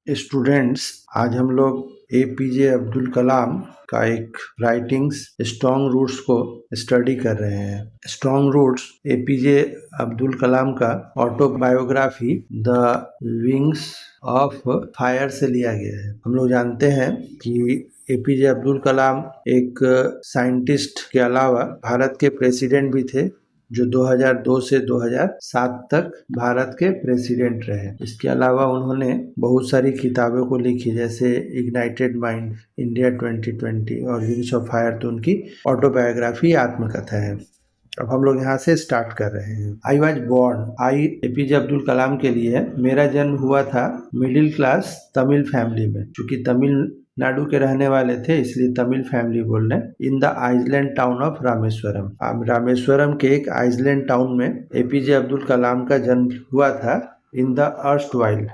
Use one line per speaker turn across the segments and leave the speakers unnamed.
Students, आज हम लोग एपीजे अब्दुल कलाम का एक राइटिंग्स स्ट्रॉन्ग रूट्स को स्टडी कर रहे हैं। Strong roots APJ Abdul Kalam का autobiography the wings of fire से लिया गया है। हम लोग जानते हैं कि एपीजे अब्दुल कलाम एक साइंटिस्ट के अलावा भारत के प्रेसिडेंट भी थे, जो 2002 से 2007 तक भारत के प्रेसिडेंट रहे। इसके अलावा उन्होंने बहुत सारी किताबों को लिखी, जैसे इग्नाइटेड माइंड, इंडिया 2020 और विंग्स ऑफ फायर। तो उनकी ऑटोबायोग्राफी आत्मकथा है। अब हम लोग यहाँ से स्टार्ट कर रहे हैं। I was born, APJ Abdul Kalam के लिए मेरा जन्म हुआ था मिडिल क्लास तमिल फैमिली में। चूंकि तमिलनाडु के रहने वाले थे, इसलिए तमिल फैमिली बोल रहे हैं। In the island town of Rameswaram, Rameswaram के एक आइसलैंड टाउन में एपीजे अब्दुल कलाम का जन्म हुआ था। इन द अर्स्टवाइल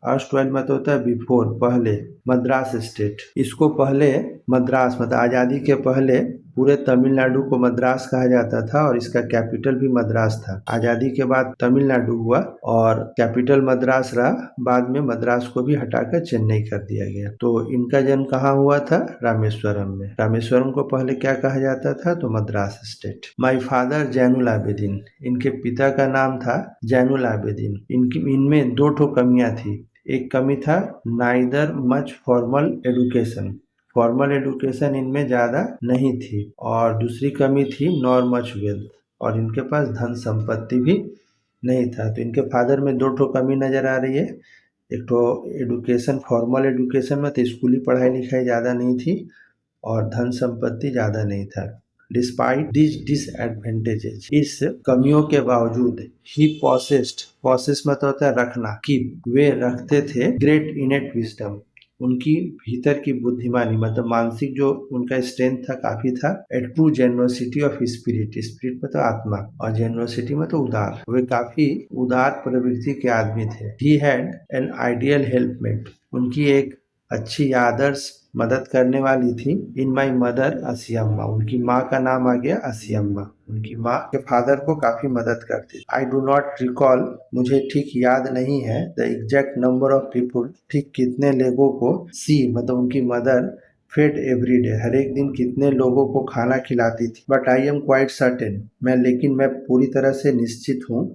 मतलब होता है बिफोर, पहले, मद्रास स्टेट। इसको पहले मद्रास मतलब आज़ादी के पहले पूरे तमिलनाडु को मद्रास कहा जाता था और इसका कैपिटल भी मद्रास था। आज़ादी के बाद तमिलनाडु हुआ और कैपिटल मद्रास रहा। बाद में मद्रास को भी हटाकर चेन्नई कर दिया गया। तो इनका जन्म कहाँ हुआ था? रामेश्वरम में। रामेश्वरम को पहले क्या कहा जाता था? तो Madras state. My father Zainul Abedin, इनके पिता का नाम था जैनुल आबेदीन। इनमें दो ठो कमियां थी। एक कमी था neither much formal education, formal education इनमें ज़्यादा नहीं थी। और दूसरी कमी थी नॉर मच वेल्थ, और इनके पास धन संपत्ति भी नहीं था। तो इनके फादर में दो ठो कमी नज़र आ रही है। एक तो एडुकेशन, फॉर्मल एडुकेशन में तो स्कूली पढ़ाई लिखाई ज़्यादा नहीं थी और धन संपत्ति ज़्यादा नहीं था। डिस्पाइट दिस डिसएडवांटेजेस, इस कमियों के बावजूद, ही पॉसेस्ड मतलब होता है रखना, कि वे रखते थे ग्रेट इनेट विजडम, उनकी भीतर की बुद्धिमानी मतलब मानसिक जो उनका स्ट्रेंथ था काफी था। A true generosity of spirit, spirit मतलब आत्मा और जेनरसिटी मतलब उदार, वे काफी उदार प्रवृत्ति के आदमी थे। ही हैड एन आइडियल हेल्पमेट, उनकी एक अच्छी आदर्श मदद करने वाली थी। इन माई मदर असियम्मा, उनकी माँ का नाम आ गया असियम्मा। उनकी माँ के फादर को काफी मदद करती। आई डू नॉट रिकॉल, मुझे ठीक याद नहीं है, the exact number of people, ठीक कितने लोगों को, सी मतलब उनकी मदर, फेड एवरी डे, हर एक दिन कितने लोगों को खाना खिलाती थी। But I am quite certain, लेकिन मैं पूरी तरह से निश्चित हूँ,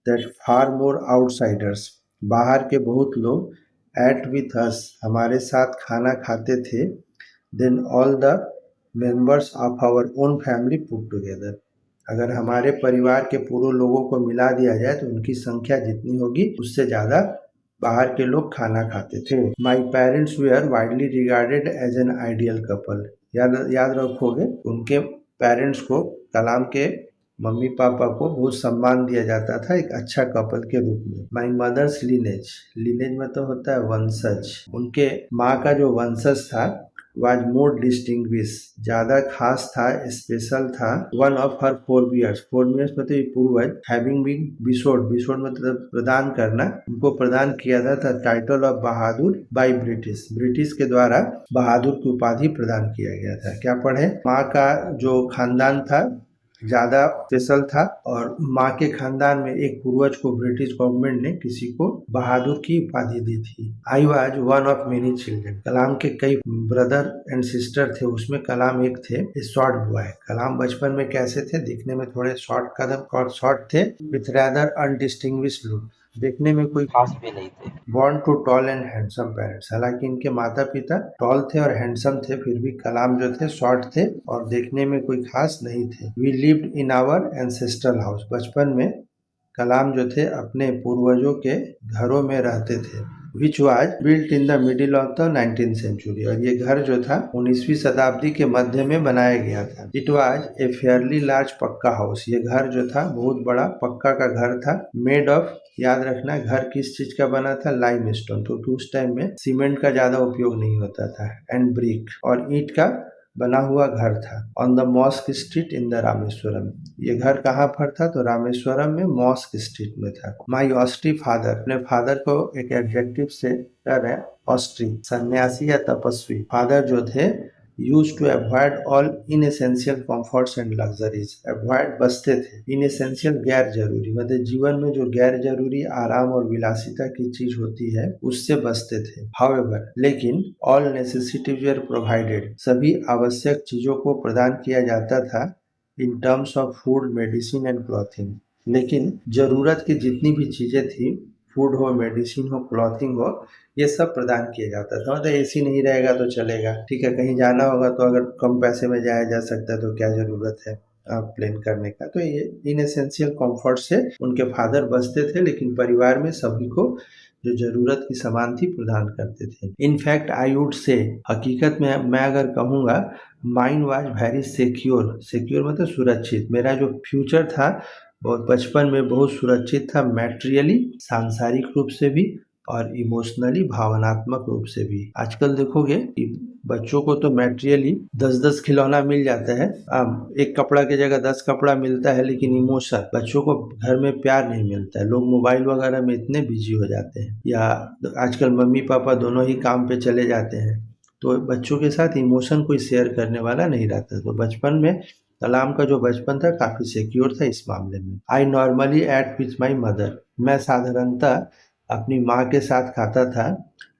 दैट फार मोर आउटसाइडर्स, बाहर के बहुत लोग, एट विथ अस, हमारे साथ खाना खाते थे, then all the members of our own family put together, अगर हमारे परिवार के पूरे लोगों को मिला दिया जाए तो उनकी संख्या जितनी होगी उससे ज़्यादा बाहर के लोग खाना खाते थे। My parents were widely regarded as an ideal couple, याद रखोगे, उनके पेरेंट्स को, कलाम के मम्मी पापा को बहुत सम्मान दिया जाता था एक अच्छा कपल के रूप में। माई मदर्स लिनेज, लिनेज में तो होता है वंशज, उनके माँ का जो वंशज था, वाज मोर डिस्टिंग्विश, ज्यादा खास था, स्पेशल था। वन ऑफ हर फोरबियर्स, फोरबियर्स मतलब पूर्वज, हैविंग बीन बिशोड, बिशोड मतलब प्रदान करना, उनको प्रदान किया था title of Bahadur by British, British के द्वारा बहादुर की उपाधि प्रदान किया गया था। क्या पढ़े? माँ का जो खानदान था ज्यादा स्पेशल था और माँ के खानदान में एक पूर्वज को ब्रिटिश गवर्नमेंट ने किसी को बहादुर की उपाधि दी थी। I was one of many children, Kalam के कई ब्रदर एंड सिस्टर थे, उसमें कलाम एक थे। शॉर्ट बॉय, कलाम बचपन में कैसे थे? दिखने में थोड़े शॉर्ट कदम और शॉर्ट थे, विथ रैदर अनडिस्टिंग्विश्ड लुक, देखने में कोई खास भी नहीं थे। Born to tall and handsome parents, हालांकि इनके माता पिता टॉल थे और हैंडसम थे, फिर भी कलाम जो थे शॉर्ट थे और देखने में कोई खास नहीं थे। We lived in our ancestral house, बचपन में कलाम जो थे अपने पूर्वजों के घरों में रहते थे। Which was built in the middle of the 19th century, और ये घर जो था 19वीं शताब्दी के मध्य में बनाया गया था। It was a fairly large पक्का हाउस, ये घर जो था बहुत बड़ा पक्का का घर था। मेड ऑफ, याद रखना घर किस चीज का बना था? लाइमस्टोन, क्योंकि उस टाइम में सीमेंट का ज्यादा उपयोग नहीं होता था। एंड ब्रिक, और ईंट का बना हुआ घर था। On the mosque street in the Rameswaram, ये घर कहाँ पर था? तो रामेश्वरम में मॉस्क स्ट्रीट में था। माई ऑस्ट्री फादर, अपने फादर को एक एडजेक्टिव से कर रहे हैं, ऑस्ट्री, सन्यासी या तपस्वी। फादर जो थे used to avoid all inessential comforts and luxuries. Avoid बचते थे, इनएसेंशियल गैर जरूरी, मतलब जीवन में जो गैर जरूरी आराम और विलासिता की चीज होती है उससे बचते थे। हाउएवर, लेकिन ऑल नेसेसिटीज वर प्रोवाइडेड, सभी आवश्यक चीजों को प्रदान किया जाता था in terms of food, medicine and clothing. लेकिन जरूरत की जितनी भी चीजें थी, फूड हो, मेडिसिन हो, क्लॉथिंग हो, ये सब प्रदान किया जाता था। मतलब एसी नहीं रहेगा तो चलेगा, ठीक है, कहीं जाना होगा तो अगर कम पैसे में जाया जा सकता है तो क्या जरूरत है प्लेन करने का। तो ये इन एसेंशियल कंफर्ट से उनके फादर बचते थे, लेकिन परिवार में सभी को जो जरूरत की सामान थी प्रदान करते थे। इनफैक्ट आई वुड से, हकीकत में मैं अगर कहूँगा, mind was very secure. Secure मतलब सुरक्षित। मेरा जो फ्यूचर था वो बचपन में बहुत सुरक्षित था, मैटेरियली, सांसारिक रूप से भी और इमोशनली, भावनात्मक रूप से भी। आजकल देखोगे कि बच्चों को तो मैटेरियली 10-10 खिलौना मिल जाता है, एक कपड़ा की जगह 10 कपड़ा मिलता है, लेकिन इमोशन, बच्चों को घर में प्यार नहीं मिलता है। लोग मोबाइल वगैरह में इतने बिजी हो जाते हैं, या आजकल मम्मी पापा दोनों ही काम पे चले जाते हैं, तो बच्चों के साथ इमोशन कोई शेयर करने वाला नहीं रहता। तो बचपन में कलाम का जो बचपन था काफी सिक्योर था इस मामले में। I normally ate with my mother, मैं साधारणतः अपनी माँ के साथ खाता था।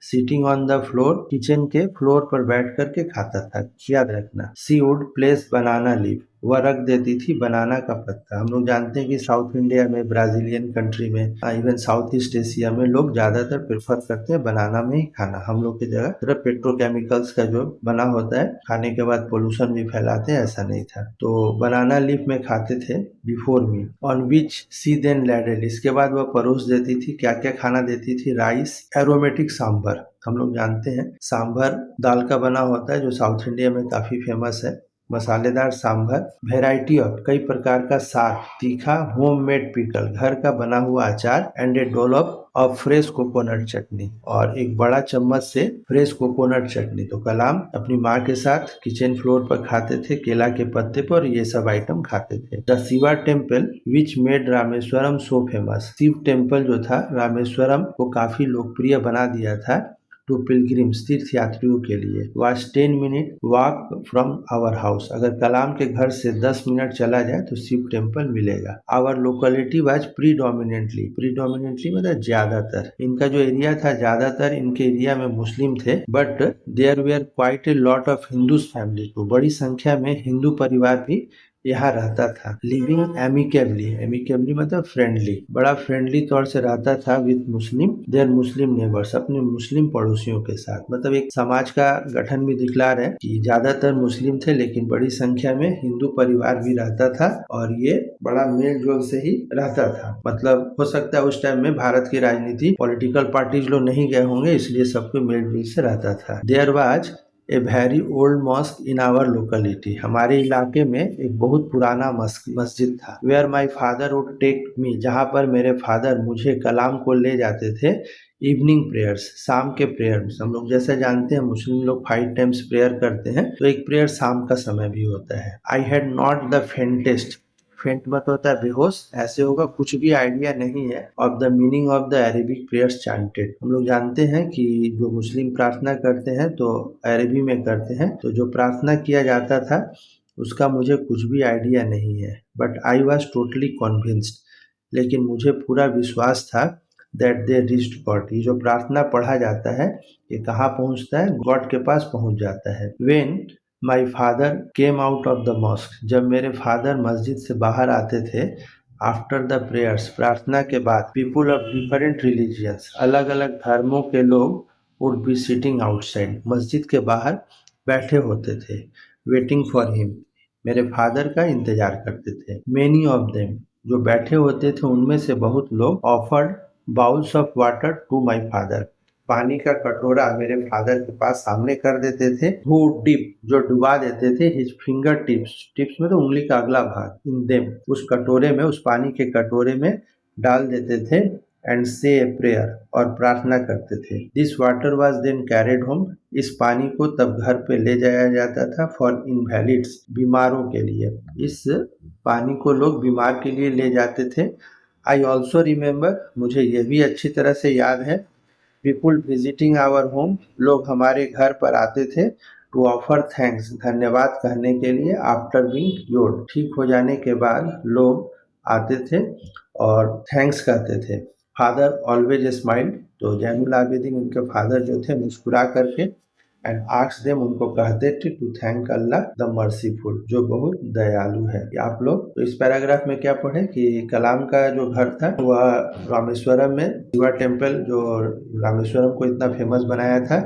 Sitting on the floor, kitchen के फ्लोर पर बैठ कर के खाता था। याद रखना, she would place banana leaf, वह रख देती थी बनाना का पत्ता। हम लोग जानते हैं कि साउथ इंडिया में, ब्राजीलियन कंट्री में, इवन साउथ ईस्ट एशिया में लोग ज्यादातर प्रेफर करते हैं बनाना में ही खाना। हम लोग की जगह सिर्फ पेट्रोकेमिकल्स का जो बना होता है, खाने के बाद पोल्यूशन भी फैलाते हैं, ऐसा नहीं था। तो बनाना लीफ में खाते थे before me, on which she then ladle, इसके बाद वह परोस देती थी। क्या क्या खाना देती थी? राइस, एरोमेटिक सांभर, हम लोग जानते हैं सांभर दाल का बना होता है जो साउथ इंडिया में काफी फेमस है, मसालेदार सांभर, वेराइटी ऑफ, कई प्रकार का साग, तीखा, होममेड पिकल, घर का बना हुआ अचार, and a dollop of fresh coconut chutney, और एक बड़ा चम्मच से फ्रेश कोकोनट चटनी। तो कलाम अपनी माँ के साथ किचन फ्लोर पर खाते थे, केला के पत्ते पर ये सब आइटम खाते थे। The Shiva temple which made Rameswaram so famous, Shiva temple जो था रामेश्वरम को काफी लोकप्रिय बना दिया था टू पिलग्रिम्स, तीर्थ यात्रियों के लिए, was 10 minute walk from our house, अगर कलाम के घर से 10 मिनट चला जाए तो शिव टेम्पल मिलेगा। आवर लोकेलिटी वाज प्रीडोमिनेंटली मतलब ज्यादातर, इनका जो एरिया था ज्यादातर इनके एरिया में मुस्लिम थे, but there were quite a lot of Hindus family, तो बड़ी संख्या में हिंदू परिवार भी यहाँ रहता था। लिविंग एमिकेबली मतलब फ्रेंडली, बड़ा फ्रेंडली तौर से रहता था with Muslim, their Muslim neighbours, अपने मुस्लिम पड़ोसियों के साथ। मतलब एक समाज का गठन भी दिखला रहे कि ज्यादातर मुस्लिम थे, लेकिन बड़ी संख्या में हिंदू परिवार भी रहता था, और ये बड़ा मेल जोल से ही रहता था। मतलब हो सकता है उस टाइम में भारत की राजनीति, पॉलिटिकल पार्टीज लोग नहीं गए होंगे, इसलिए सबको मेल जोल से रहता था। There was a very old mosque in our locality, हमारे इलाके में एक बहुत पुराना मस्जिद था। Where my father would take me, जहाँ पर मेरे फादर मुझे कलाम को ले जाते थे। इवनिंग प्रेयर्स, शाम के प्रेयर्स, हम लोग जैसे जानते हैं मुस्लिम लोग 5 टाइम्स प्रेयर करते हैं, तो एक प्रेयर शाम का समय भी होता है। I had not the faintest, फेंट मत होता है बेहोश, ऐसे होगा, कुछ भी आइडिया नहीं है of the meaning of the Arabic prayers chanted. हम लोग जानते हैं कि जो मुस्लिम प्रार्थना करते हैं तो अरबी में करते हैं, तो जो प्रार्थना किया जाता था उसका मुझे कुछ भी आइडिया नहीं है, but I was totally convinced, लेकिन मुझे पूरा विश्वास था दैट दे रीच्ड गॉड, ये जो प्रार्थना पढ़ा जाता है ये कहाँ पहुँचता है? गॉड के पास पहुँच जाता है। When my father came out of the mosque, जब मेरे फादर मस्जिद से बाहर आते थे, आफ्टर द प्रेयर्स, प्रार्थना के बाद, पीपुल ऑफ डिफरेंट रिलीजियंस, अलग अलग धर्मों के लोग, वुड बी सिटिंग आउटसाइड, मस्जिद के बाहर बैठे होते थे, वेटिंग फॉर हिम, मेरे फादर का इंतजार करते थे। मेनी ऑफ देम, जो बैठे होते थे उनमें से बहुत लोग, offered bowls of water to my father, पानी का कटोरा मेरे फादर के पास सामने कर देते थे। हु डिप, जो डुबा देते थे, हिज फिंगर टिप्स, टिप्स में तो उंगली का अगला भाग, इन देम, उस कटोरे में, उस पानी के कटोरे में डाल देते थे, एंड से ए प्रेयर, और प्रार्थना करते थे। This water was then carried home, इस पानी को तब घर पे ले जाया जाता था, फॉर इनवैलिड्स, बीमारों के लिए, इस पानी को लोग बीमार के लिए ले जाते थे। आई ऑल्सो रिमेम्बर, मुझे यह भी अच्छी तरह से याद है, पीपुल विजिटिंग आवर होम, लोग हमारे घर पर आते थे, टू ऑफर थैंक्स, धन्यवाद कहने के लिए, आफ्टर बीइंग क्योर्ड, ठीक हो जाने के बाद लोग आते थे और थैंक्स कहते थे। फादर ऑलवेज स्माइल, तो जैनुल आबिदीन उनके फादर जो थे मुस्कुरा करके एंड आस्क देम, उनको कहते थे to thank Allah the merciful, जो बहुत दयालु है। आप लोग तो इस पैराग्राफ में क्या पढ़े कि कलाम का जो घर था वह रामेश्वरम में, शिवा टेम्पल जो रामेश्वरम को इतना फेमस बनाया था,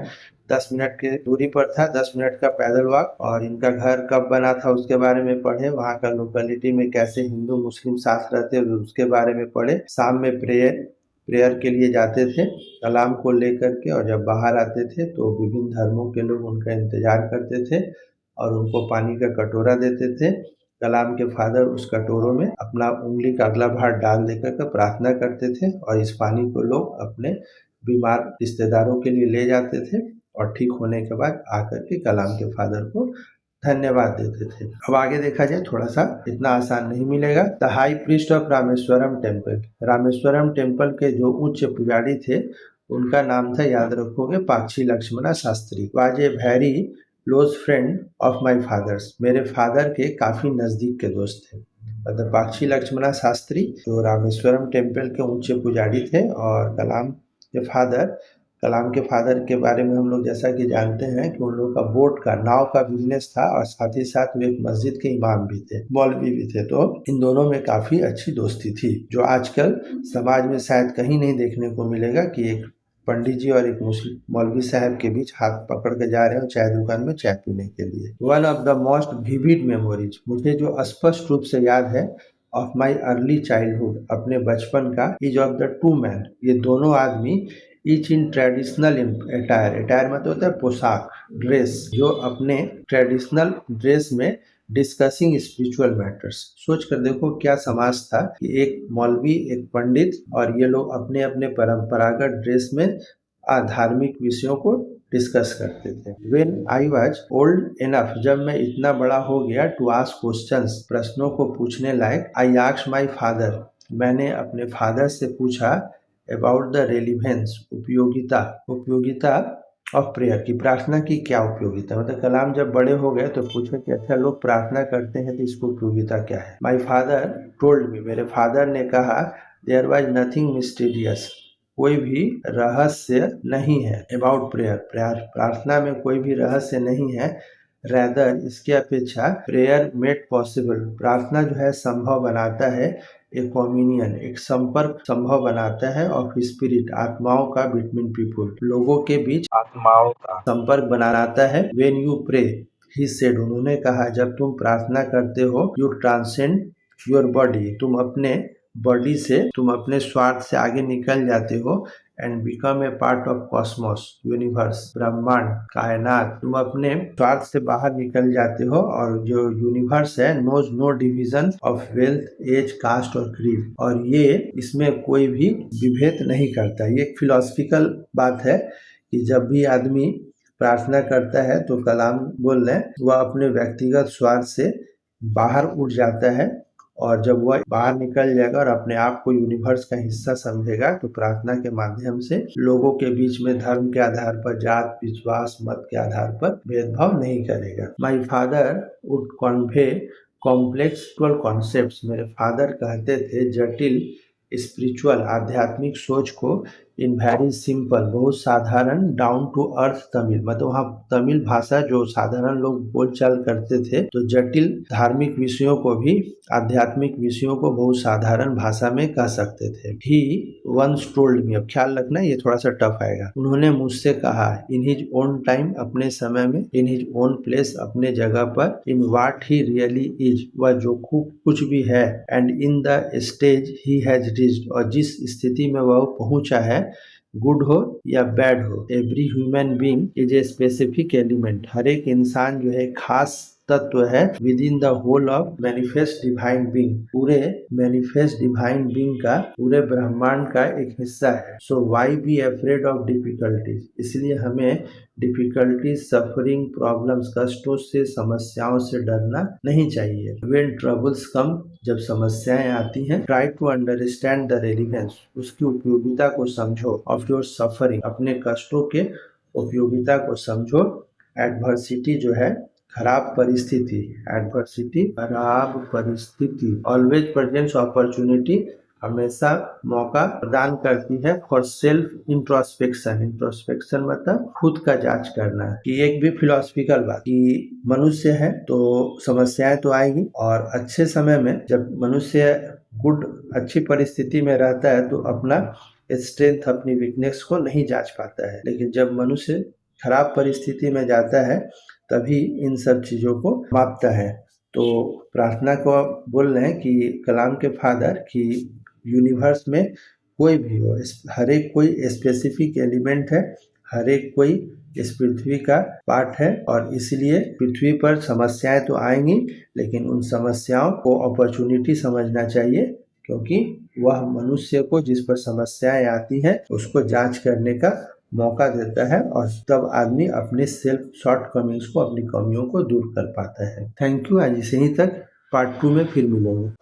10 मिनट की दूरी पर था, 10 मिनट का पैदल वॉक। और इनका घर कब बना था उसके बारे में पढ़े, वहाँ का लोकेलिटी में कैसे हिंदू मुस्लिम साथ रहते उसके बारे में पढ़े। शाम में प्रेयर के लिए जाते थे कलाम को लेकर के, और जब बाहर आते थे तो विभिन्न धर्मों के लोग उनका इंतजार करते थे और उनको पानी का कटोरा देते थे। कलाम के फादर उस कटोरों में अपना उंगली का अगला भाग डाल देकर के प्रार्थना करते थे और इस पानी को लोग अपने बीमार रिश्तेदारों के लिए ले जाते थे और ठीक होने के बाद आकर के कलाम के फादर को धन्यवाद देते थे। अब आगे देखा जाए, थोड़ा सा इतना आसान नहीं मिलेगा। The high priest of Rameswaram temple, Rameswaram temple के जो उच्च पुजारी थे उनका नाम था, याद रखोगे, Pakshi Lakshmana Shastri. Was a very close friend of my father's, मेरे फादर के काफी नजदीक के दोस्त थे। मतलब पाक्षी लक्ष्मणा शास्त्री जो रामेश्वरम टेम्पल के उच्च पुजारी थे, और कलाम के फादर के बारे में हम लोग जैसा कि जानते हैं कि उन लोगों का बोट का, नाव का बिजनेस था और साथ ही साथ वो एक मस्जिद के इमाम भी थे, मौलवी भी थे। तो इन दोनों में काफी अच्छी दोस्ती थी, जो आजकल समाज में शायद कहीं नहीं देखने को मिलेगा कि एक पंडित जी और एक मुस्लिम मौलवी साहब के बीच हाथ पकड़ के जा रहे हो चाय दुकान में चाय पीने के लिए। One of the most vivid memories, मुझे जो स्पष्ट रूप से याद है, ऑफ माई अर्ली चाइल्डहुड, अपने बचपन का, is of the two man, ये दोनों आदमी, each in traditional attire, attire मतलब होता है पोशाक, ड्रेस, जो अपने ट्रेडिशनल ड्रेस में डिस्कसिंग स्पिरिचुअल मैटर्स। सोच कर देखो क्या समाज था कि एक मौलवी, एक पंडित, और ये लोग अपने अपने परंपरागत ड्रेस में धार्मिक विषयों को डिस्कस करते थे। When I was old enough, जब मैं इतना बड़ा हो गया, टू आस्क क्वेश्चंस, प्रश्नों को पूछने लायक, I asked my father, मैंने अपने फादर से पूछा, अबाउट द रेलिवेंस, उपयोगिता ऑफ प्रेयर, की प्रार्थना की क्या उपयोगिता। मतलब कलाम जब बड़े हो गए तो पूछे कि अच्छा लोग प्रार्थना करते हैं तो इसको उपयोगिता क्या है। माई फादर टोल्ड मी, मेरे फादर ने कहा, देयर वाज नथिंग मिस्टीरियस, कोई भी रहस्य नहीं है, अबाउट प्रेयर, प्रार्थना में कोई भी रहस्य नहीं है, रैदर, इसके अपेक्षा, प्रेयर मेड पॉसिबल, प्रार्थना जो है संभव बनाता है, एक कॉम्युनियन, एक संपर्क संभव बनाता है, ऑफ स्पिरिट, आत्माओं का, बिटवीन पीपुल, लोगों के बीच आत्माओं का संपर्क बनाता है। When you pray, he said, उन्होंने कहा, जब तुम प्रार्थना करते हो, यू ट्रांसेंड योर बॉडी, तुम अपने बॉडी से, तुम अपने स्वार्थ से आगे निकल जाते हो, and become a part of Cosmos, universe, ब्रह्मांड, कायनात, तुम अपने स्वार्थ से बाहर निकल जाते हो, और जो यूनिवर्स है, knows no division of wealth, age, caste और क्रीड, और ये इसमें कोई भी विभेद नहीं करता। ये एक फिलोसफिकल बात है कि जब भी आदमी प्रार्थना करता है तो कलाम बोल रहे हैं, वह अपने व्यक्तिगत स्वार्थ से बाहर उठ जाता है, और जब वह बाहर निकल जाएगा और अपने आप को यूनिवर्स का हिस्सा समझेगा तो प्रार्थना के माध्यम से लोगों के बीच में धर्म के आधार पर, जात, विश्वास, मत के आधार पर भेदभाव नहीं करेगा। My father would convey complex concepts, मेरे फादर कहते थे जटिल स्पिरिचुअल, आध्यात्मिक सोच को, इन वेरी सिंपल, बहुत साधारण, डाउन टू अर्थ तमिल, मतलब वहाँ तमिल भाषा जो साधारण लोग बोलचाल करते थे, तो जटिल धार्मिक विषयों को भी, आध्यात्मिक विषयों को बहुत साधारण भाषा में कह सकते थे। ही वंस टोल्ड मी, अब ख्याल रखना ये थोड़ा सा टफ आएगा, उन्होंने मुझसे कहा, इन हिज ओन टाइम, अपने समय में, इन हिज ओन प्लेस, अपने जगह पर, in what he really is, वह जो कुछ भी है, and in the stage he has reached, और जिस स्थिति में वह पहुंचा है, गुड हो या बैड हो, every human being is a specific element, हर एक इंसान जो है खास तत्व है, within the whole of manifest divine being, पूरे मैनिफेस्ट डिवाइन बीइंग का, पूरे ब्रह्मांड का एक हिस्सा है। So why be afraid of difficulties, इसलिए हमें डिफिकल्टीज, सफरिंग, प्रॉब्लम्स, कष्टों से, समस्याओं से डरना नहीं चाहिए। व्हेन ट्रबल्स कम, जब समस्याएं आती हैं, try to understand the relevance, उसकी उपयोगिता को समझो, ऑफ योर सफरिंग, अपने कष्टों के उपयोगिता को समझो, एडवर्सिटी जो है, खराब परिस्थिति, एडवर्सिटी खराब परिस्थिति, ऑलवेज प्रेजेंट्स अपॉर्चुनिटी, हमेशा मौका प्रदान करती है फॉर सेल्फ इंट्रोस्पेक्शन। इंट्रोस्पेक्शन मतलब खुद का जांच करना। कि एक भी फिलोसफिकल बात कि मनुष्य है तो समस्याएं तो आएगी, और अच्छे समय में जब मनुष्य अच्छी परिस्थिति में रहता है तो अपना स्ट्रेंथ, अपनी वीकनेस को नहीं जांच पाता है। लेकिन जब मनुष्य खराब परिस्थिति में जाता है तभी इन सब चीजों को मापता है। तो प्रार्थना को बोल रहे हैं कि कलाम के फादर की यूनिवर्स में कोई भी हो, हर एक कोई स्पेसिफिक एलिमेंट है, हर एक कोई इस पृथ्वी का पार्ट है, और इसलिए पृथ्वी पर समस्याएं तो आएंगी, लेकिन उन समस्याओं को अपॉर्चुनिटी समझना चाहिए, क्योंकि वह मनुष्य को जिस पर समस्याएं आती हैं उसको जांच करने का मौका देता है, और तब आदमी अपने सेल्फ शॉर्टकमिंग्स को, अपनी कमियों को दूर कर पाता है। Thank you. आज इसे ही तक, पार्ट 2 में फिर मिलेंगे।